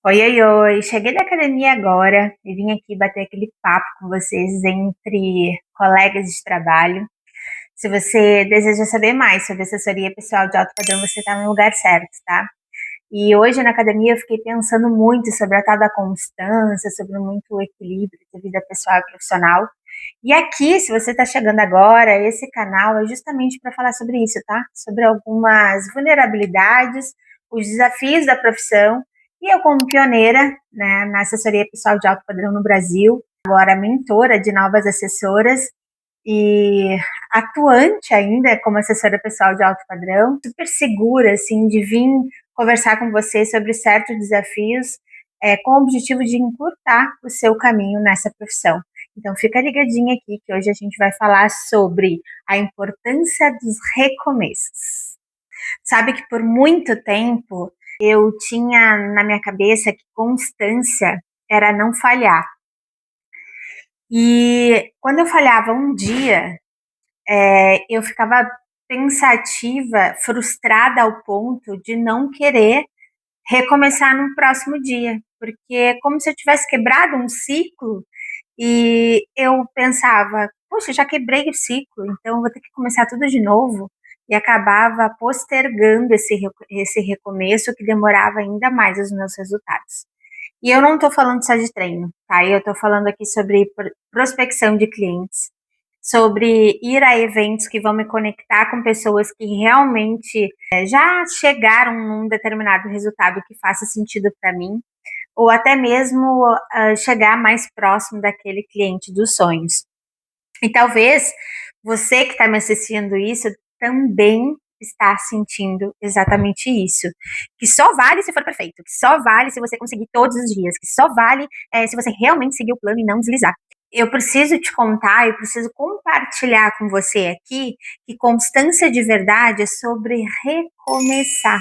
Oi, oi, oi. Cheguei da academia agora e vim aqui bater aquele papo com vocês entre colegas de trabalho. Se você deseja saber mais sobre assessoria pessoal de alto padrão, você está no lugar certo, tá? E hoje na academia eu fiquei pensando muito sobre a tal da constância, sobre muito o equilíbrio de vida pessoal e profissional. E aqui, se você está chegando agora, esse canal é justamente para falar sobre isso, tá? Sobre algumas vulnerabilidades, os desafios da profissão. E eu, como pioneira, né, na assessoria pessoal de alto padrão no Brasil, agora mentora de novas assessoras e atuante ainda como assessora pessoal de alto padrão, super segura, assim, de vir conversar com você sobre certos desafios, com o objetivo de encurtar o seu caminho nessa profissão. Então fica ligadinha aqui que hoje a gente vai falar sobre a importância dos recomeços. Sabe que por muito tempo eu tinha na minha cabeça que constância era não falhar. E quando eu falhava um dia, eu ficava pensativa, frustrada ao ponto de não querer recomeçar no próximo dia, porque é como se eu tivesse quebrado um ciclo e eu pensava, poxa, já quebrei o ciclo, então vou ter que começar tudo de novo. E acabava postergando esse recomeço que demorava ainda mais os meus resultados. E eu não estou falando só de treino, tá? Eu estou falando aqui sobre prospecção de clientes, sobre ir a eventos que vão me conectar com pessoas que realmente já chegaram num determinado resultado que faça sentido para mim, ou até mesmo chegar mais próximo daquele cliente dos sonhos. E talvez você que está me assistindo isso também está sentindo exatamente isso. Que só vale se for perfeito, que só vale se você conseguir todos os dias, que só vale se você realmente seguir o plano e não deslizar. Eu preciso te contar, eu preciso compartilhar com você aqui que constância de verdade é sobre recomeçar.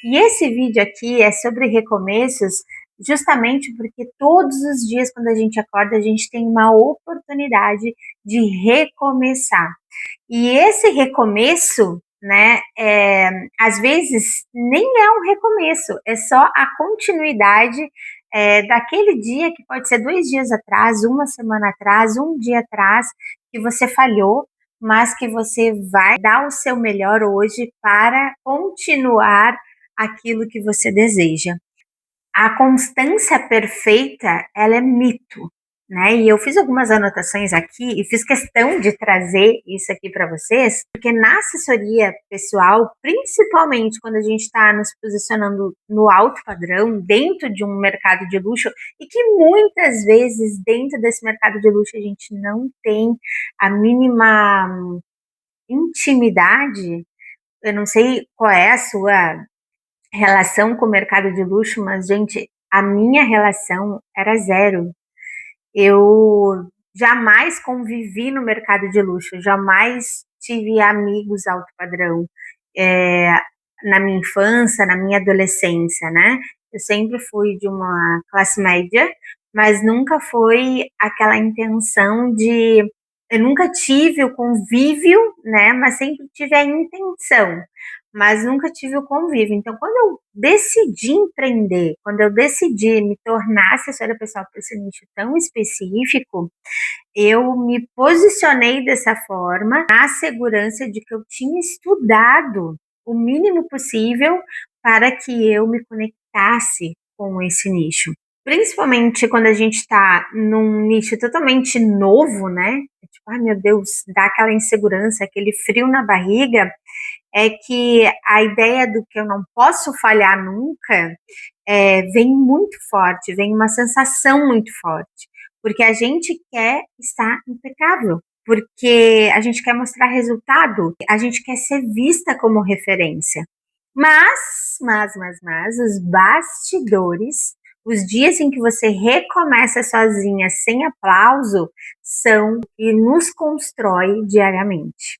E esse vídeo aqui é sobre recomeços, justamente porque todos os dias, quando a gente acorda, a gente tem uma oportunidade de recomeçar. E esse recomeço, né, às vezes nem é um recomeço, é só a continuidade daquele dia que pode ser 2 dias atrás, uma semana atrás, um dia atrás, que você falhou, mas que você vai dar o seu melhor hoje para continuar aquilo que você deseja. A constância perfeita, ela é mito, né? E eu fiz algumas anotações aqui e fiz questão de trazer isso aqui para vocês, porque na assessoria pessoal, principalmente quando a gente está nos posicionando no alto padrão, dentro de um mercado de luxo, e que muitas vezes dentro desse mercado de luxo a gente não tem a mínima intimidade. Eu não sei qual é a sua relação com o mercado de luxo, mas, gente, a minha relação era zero. Eu jamais convivi no mercado de luxo, jamais tive amigos alto padrão. É, na minha infância, na minha adolescência, né? Eu sempre fui de uma classe média, mas nunca foi aquela intenção de. Eu nunca tive o convívio, né? Mas sempre tive a intenção, mas nunca tive o convívio. Então, quando eu decidi empreender, quando eu decidi me tornar assessora pessoal para esse nicho tão específico, eu me posicionei dessa forma, na segurança de que eu tinha estudado o mínimo possível para que eu me conectasse com esse nicho. Principalmente quando a gente está num nicho totalmente novo, né? Tipo, ai meu Deus, dá aquela insegurança, aquele frio na barriga, é que a ideia do que eu não posso falhar nunca vem muito forte, vem uma sensação muito forte, porque a gente quer estar impecável, porque a gente quer mostrar resultado, a gente quer ser vista como referência. Mas, os bastidores, os dias em que você recomeça sozinha, sem aplauso, são o que nos constrói diariamente.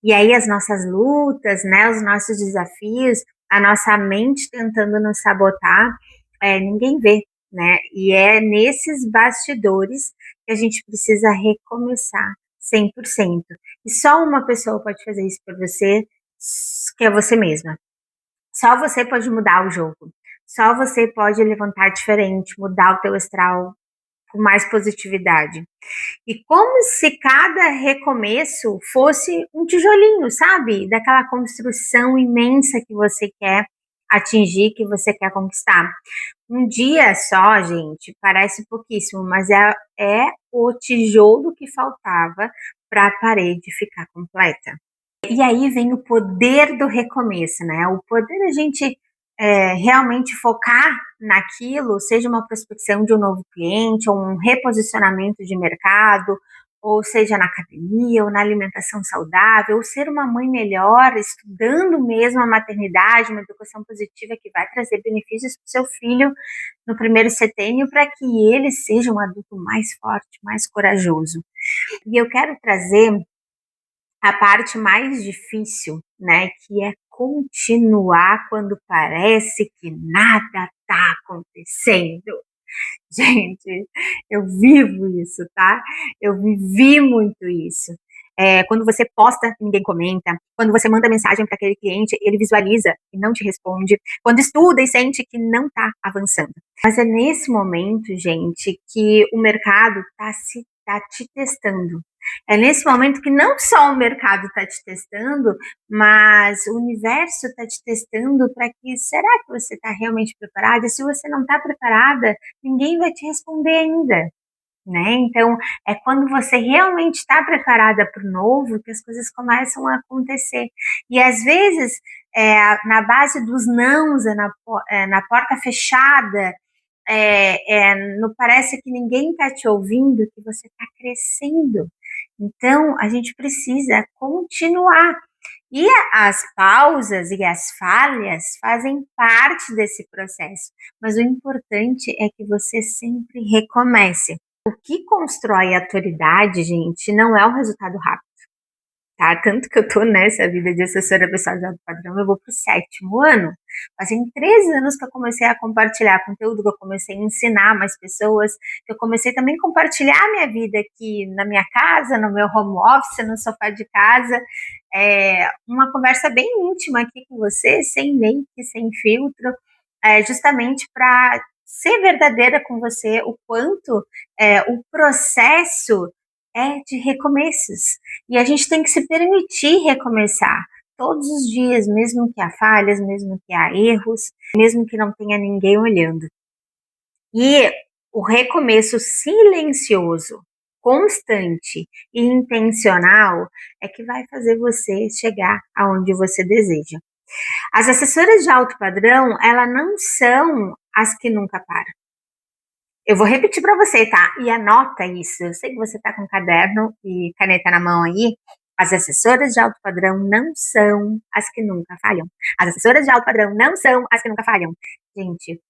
E aí as nossas lutas, né, os nossos desafios, a nossa mente tentando nos sabotar, ninguém vê, né? E é nesses bastidores que a gente precisa recomeçar 100%. E só uma pessoa pode fazer isso por você, que é você mesma. Só você pode mudar o jogo. Só você pode levantar diferente, mudar o teu astral com mais positividade. E como se cada recomeço fosse um tijolinho, sabe? Daquela construção imensa que você quer atingir, que você quer conquistar. Um dia só, gente, parece pouquíssimo, mas é o tijolo que faltava para a parede ficar completa. E aí vem o poder do recomeço, né? O poder da gente realmente focar naquilo, seja uma prospecção de um novo cliente, ou um reposicionamento de mercado, ou seja na academia, ou na alimentação saudável, ou ser uma mãe melhor, estudando mesmo a maternidade, uma educação positiva que vai trazer benefícios para o seu filho no primeiro setênio, para que ele seja um adulto mais forte, mais corajoso. E eu quero trazer a parte mais difícil, né, que é continuar quando parece que nada tá acontecendo. Gente, eu vivo isso, tá? Eu vivi muito isso. Quando você posta, ninguém comenta. Quando você manda mensagem para aquele cliente, ele visualiza e não te responde. Quando estuda e sente que não está avançando. Mas é nesse momento, gente, que o mercado tá te testando. É nesse momento que não só o mercado está te testando, mas o universo está te testando para que, será que você está realmente preparada? E se você não está preparada, ninguém vai te responder ainda, né? Então, é quando você realmente está preparada para o novo que as coisas começam a acontecer. E às vezes, na base dos nãos, na porta fechada, parece que ninguém está te ouvindo, que você está crescendo. Então, a gente precisa continuar. E as pausas e as falhas fazem parte desse processo, mas o importante é que você sempre recomece. O que constrói a autoridade, gente, não é o resultado rápido, tá? Tanto que eu tô nessa vida de assessora pessoal de alto padrão, eu vou pro 7º ano. Fazem 3 anos que eu comecei a compartilhar conteúdo, que eu comecei a ensinar mais pessoas, que eu comecei também a compartilhar minha vida aqui na minha casa, no meu home office, no sofá de casa. Uma conversa bem íntima aqui com você, sem make, sem filtro, justamente para ser verdadeira com você, o quanto o processo é de recomeços. E a gente tem que se permitir recomeçar todos os dias, mesmo que há falhas, mesmo que há erros, mesmo que não tenha ninguém olhando. E o recomeço silencioso, constante e intencional é que vai fazer você chegar aonde você deseja. As assessoras de alto padrão, elas não são as que nunca param. Eu vou repetir para você, tá? E anota isso. Eu sei que você tá com caderno e caneta na mão aí. As assessoras de alto padrão não são as que nunca falham. As assessoras de alto padrão não são as que nunca falham. Gente,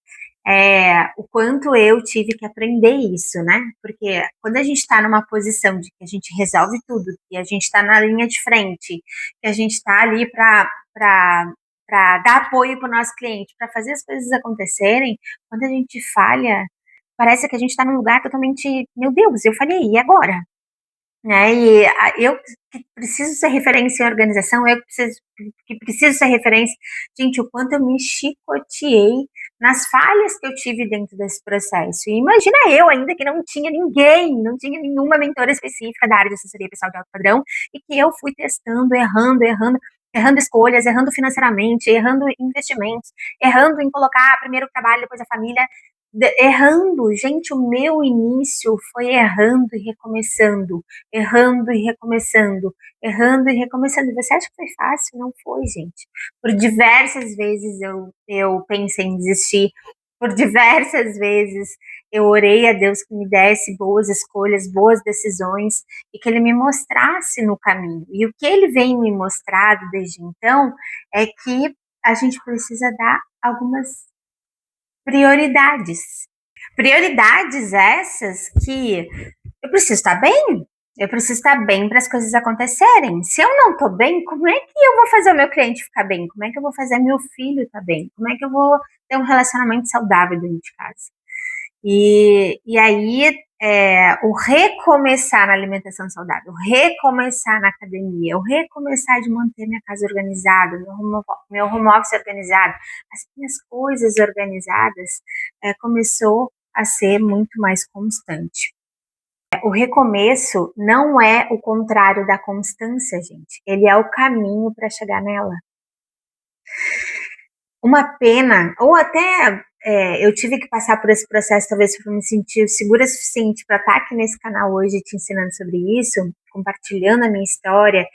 o quanto eu tive que aprender isso, né? Porque quando a gente está numa posição de que a gente resolve tudo, que a gente está na linha de frente, que a gente está ali para dar apoio para o nosso cliente, para fazer as coisas acontecerem, quando a gente falha, parece que a gente está num lugar totalmente, meu Deus, eu falhei, e agora? Né? E eu que preciso ser referência em organização, eu que preciso ser referência. Gente, o quanto eu me chicoteei nas falhas que eu tive dentro desse processo. E imagina eu ainda que não tinha ninguém, não tinha nenhuma mentora específica da área de assessoria pessoal de alto padrão, e que eu fui testando, errando escolhas, errando financeiramente, errando investimentos, errando em colocar primeiro o trabalho, depois a família, errando. Gente, o meu início foi errando e recomeçando, errando e recomeçando, errando e recomeçando. Você acha que foi fácil? Não foi, gente. Por diversas vezes eu pensei em desistir, por diversas vezes eu orei a Deus que me desse boas escolhas, boas decisões e que Ele me mostrasse no caminho. E o que Ele vem me mostrado desde então é que a gente precisa dar algumas prioridades. Prioridades essas que eu preciso estar bem. Eu preciso estar bem para as coisas acontecerem. Se eu não estou bem, como é que eu vou fazer o meu cliente ficar bem? Como é que eu vou fazer meu filho estar bem? Como é que eu vou ter um relacionamento saudável dentro de casa? E aí, o recomeçar na alimentação saudável, o recomeçar na academia, o recomeçar de manter minha casa organizada, meu home office organizado, as minhas coisas organizadas, começou a ser muito mais constante. O recomeço não é o contrário da constância, gente. Ele é o caminho para chegar nela. Uma pena, ou até eu tive que passar por esse processo, talvez para me sentir segura o suficiente para estar aqui nesse canal hoje te ensinando sobre isso, compartilhando a minha história,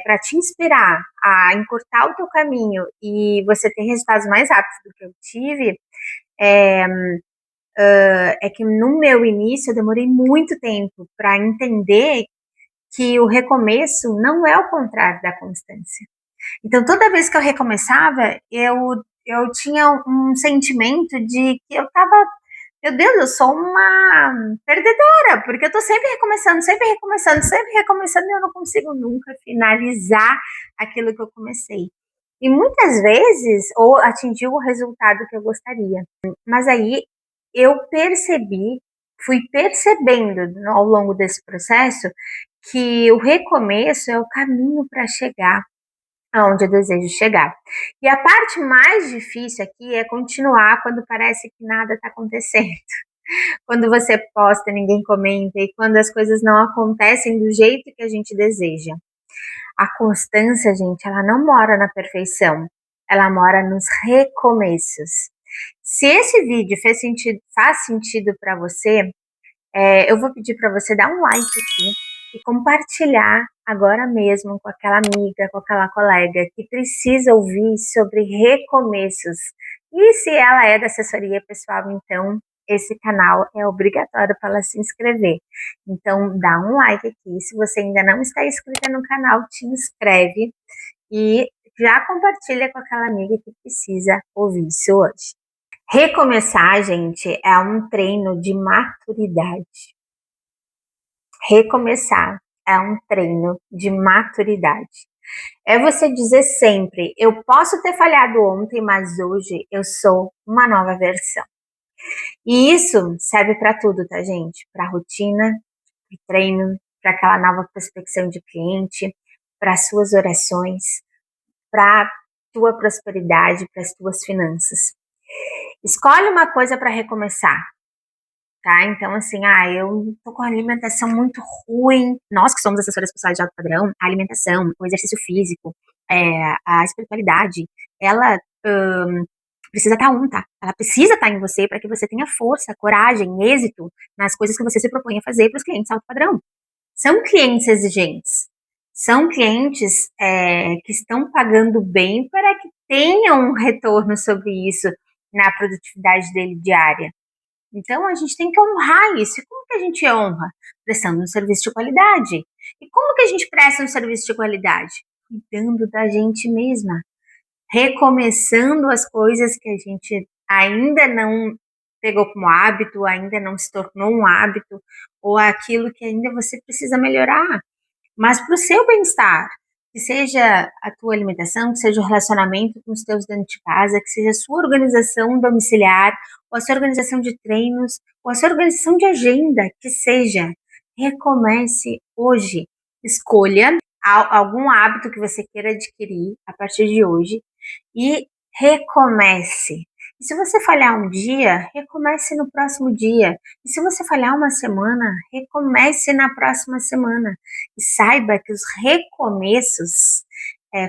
para te inspirar a encurtar o teu caminho e você ter resultados mais rápidos do que eu tive, é que no meu início eu demorei muito tempo para entender que o recomeço não é o contrário da constância. Então, toda vez que eu recomeçava, eu tinha um sentimento de que eu tava, meu Deus, eu sou uma perdedora, porque eu tô sempre recomeçando, sempre recomeçando, sempre recomeçando e eu não consigo nunca finalizar aquilo que eu comecei. E muitas vezes, ou atingir o resultado que eu gostaria. Mas aí eu fui percebendo ao longo desse processo que o recomeço é o caminho para chegar aonde eu desejo chegar. E a parte mais difícil aqui é continuar quando parece que nada está acontecendo. Quando você posta, ninguém comenta, e quando as coisas não acontecem do jeito que a gente deseja. A constância, gente, ela não mora na perfeição, ela mora nos recomeços. Se esse vídeo faz sentido para você, eu vou pedir para você dar um like aqui e compartilhar agora mesmo com aquela amiga, com aquela colega que precisa ouvir sobre recomeços. E se ela é da assessoria pessoal, então esse canal é obrigatório para ela se inscrever. Então dá um like aqui. Se você ainda não está inscrita no canal, te inscreve e já compartilha com aquela amiga que precisa ouvir isso hoje. Recomeçar, gente, é um treino de maturidade. Recomeçar é um treino de maturidade. É você dizer sempre, eu posso ter falhado ontem, mas hoje eu sou uma nova versão. E isso serve para tudo, tá, gente? Para rotina, para treino, para aquela nova prospecção de cliente, para suas orações, para tua prosperidade, para as tuas finanças. Escolhe uma coisa para recomeçar. Tá? Então, assim, eu tô com a alimentação muito ruim. Nós que somos assessores pessoais de alto padrão, a alimentação, o exercício físico, a espiritualidade, ela precisa estar tá? Ela precisa estar em você para que você tenha força, coragem, êxito nas coisas que você se propõe a fazer para os clientes alto padrão. São clientes exigentes. São clientes que estão pagando bem para que tenham um retorno sobre isso na produtividade dele diária. Então, a gente tem que honrar isso. E como que a gente honra? Prestando um serviço de qualidade. E como que a gente presta um serviço de qualidade? Cuidando da gente mesma. Recomeçando as coisas que a gente ainda não pegou como hábito, ainda não se tornou um hábito, ou aquilo que ainda você precisa melhorar. Mas para o seu bem-estar, que seja a tua alimentação, que seja o relacionamento com os teus dentro de casa, que seja a sua organização domiciliar, ou a sua organização de treinos, ou a sua organização de agenda, que seja, recomece hoje. Escolha algum hábito que você queira adquirir a partir de hoje e recomece. E se você falhar um dia, recomece no próximo dia. E se você falhar uma semana, recomece na próxima semana. E saiba que os recomeços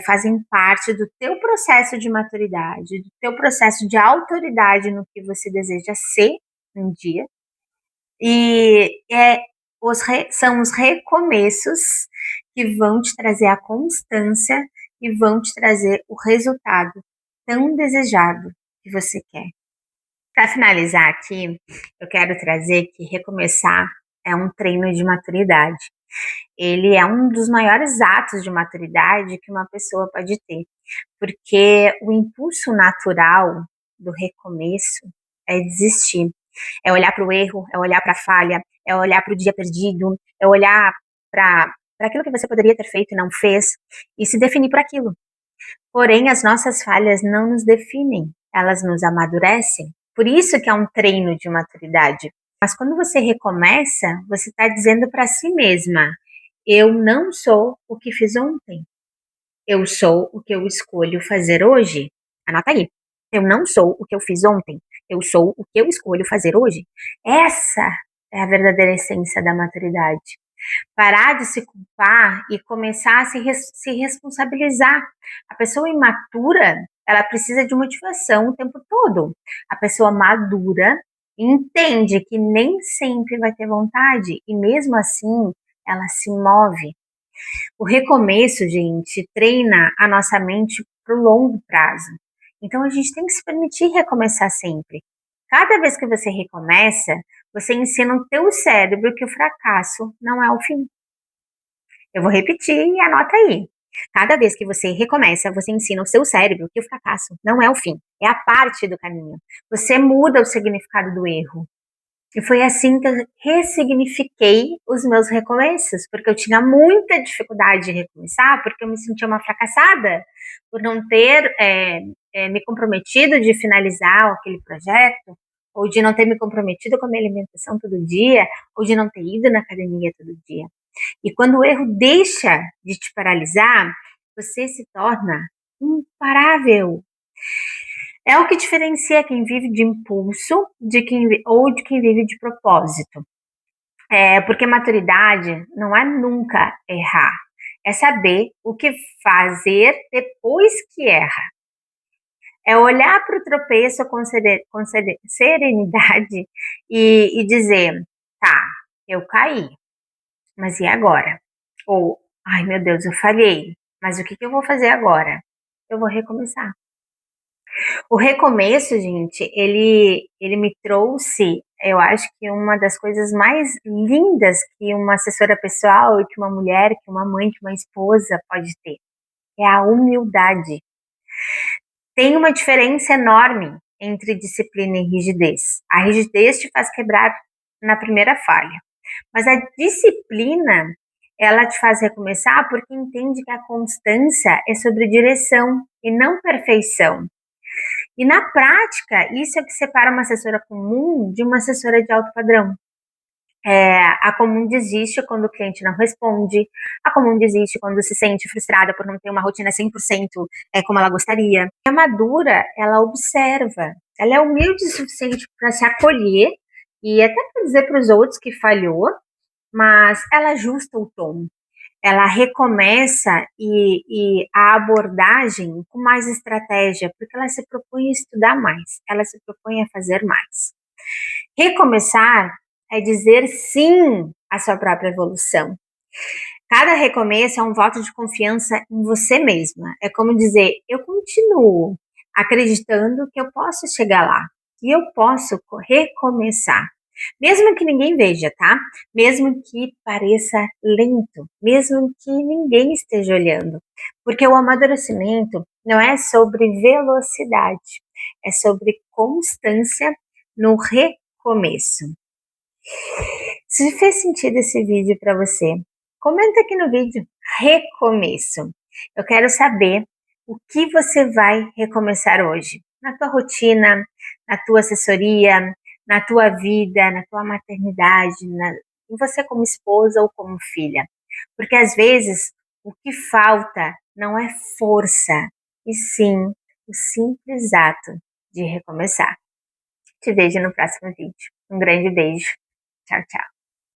fazem parte do teu processo de maturidade, do teu processo de autoridade no que você deseja ser um dia. E são os recomeços que vão te trazer a constância e vão te trazer o resultado tão desejado que você quer. Para finalizar aqui, eu quero trazer que recomeçar é um treino de maturidade. Ele é um dos maiores atos de maturidade que uma pessoa pode ter, porque o impulso natural do recomeço é desistir, é olhar para o erro, é olhar para a falha, é olhar para o dia perdido, é olhar para aquilo que você poderia ter feito e não fez e se definir por aquilo. Porém, as nossas falhas não nos definem, elas nos amadurecem, Por isso que é um treino de maturidade. Mas quando você recomeça, você está dizendo para si mesma: eu não sou o que fiz ontem. Eu sou o que eu escolho fazer hoje. Anota aí. Eu não sou o que eu fiz ontem. Eu sou o que eu escolho fazer hoje. Essa é a verdadeira essência da maturidade. Parar de se culpar e começar a se responsabilizar. A pessoa imatura, ela precisa de motivação o tempo todo. A pessoa madura entende que nem sempre vai ter vontade e mesmo assim ela se move. O recomeço, gente, treina a nossa mente para o longo prazo. Então a gente tem que se permitir recomeçar sempre. Cada vez que você recomeça, você ensina o teu cérebro que o fracasso não é o fim. Eu vou repetir e anota aí. Cada vez que você recomeça, você ensina o seu cérebro que o fracasso não é o fim, é a parte do caminho. Você muda o significado do erro. E foi assim que eu ressignifiquei os meus recomeços, porque eu tinha muita dificuldade de recomeçar, porque eu me sentia uma fracassada por não ter me comprometido de finalizar aquele projeto, ou de não ter me comprometido com a minha alimentação todo dia, ou de não ter ido na academia todo dia. E quando o erro deixa de te paralisar, você se torna imparável. É o que diferencia quem vive de impulso ou de quem vive de propósito. Porque maturidade não é nunca errar, é saber o que fazer depois que erra. É olhar para o tropeço com serenidade e dizer, tá, eu caí, mas e agora? Ou, ai meu Deus, eu falhei, mas o que eu vou fazer agora? Eu vou recomeçar. O recomeço, gente, ele me trouxe, eu acho que uma das coisas mais lindas que uma assessora pessoal, que uma mulher, que uma mãe, que uma esposa pode ter, é a humildade. Tem uma diferença enorme entre disciplina e rigidez. A rigidez te faz quebrar na primeira falha, mas a disciplina, ela te faz recomeçar porque entende que a constância é sobre direção e não perfeição. E na prática, isso é que separa uma assessora comum de uma assessora de alto padrão. A comum desiste quando o cliente não responde, a comum desiste quando se sente frustrada por não ter uma rotina 100% como ela gostaria. A madura, ela observa, ela é humilde o suficiente para se acolher e até para dizer para os outros que falhou, mas ela ajusta o tom. Ela recomeça e a abordagem com mais estratégia, porque ela se propõe a estudar mais, ela se propõe a fazer mais. Recomeçar é dizer sim à sua própria evolução. Cada recomeço é um voto de confiança em você mesma. É como dizer, eu continuo acreditando que eu posso chegar lá e eu posso recomeçar. Mesmo que ninguém veja, tá? Mesmo que pareça lento, mesmo que ninguém esteja olhando. Porque o amadurecimento não é sobre velocidade, é sobre constância no recomeço. Se fez sentido esse vídeo para você, comenta aqui no vídeo recomeço. Eu quero saber o que você vai recomeçar hoje, na tua rotina, na tua assessoria, na tua vida, na tua maternidade, em você como esposa ou como filha. Porque às vezes o que falta não é força, e sim o simples ato de recomeçar. Te vejo no próximo vídeo. Um grande beijo. Tchau, tchau.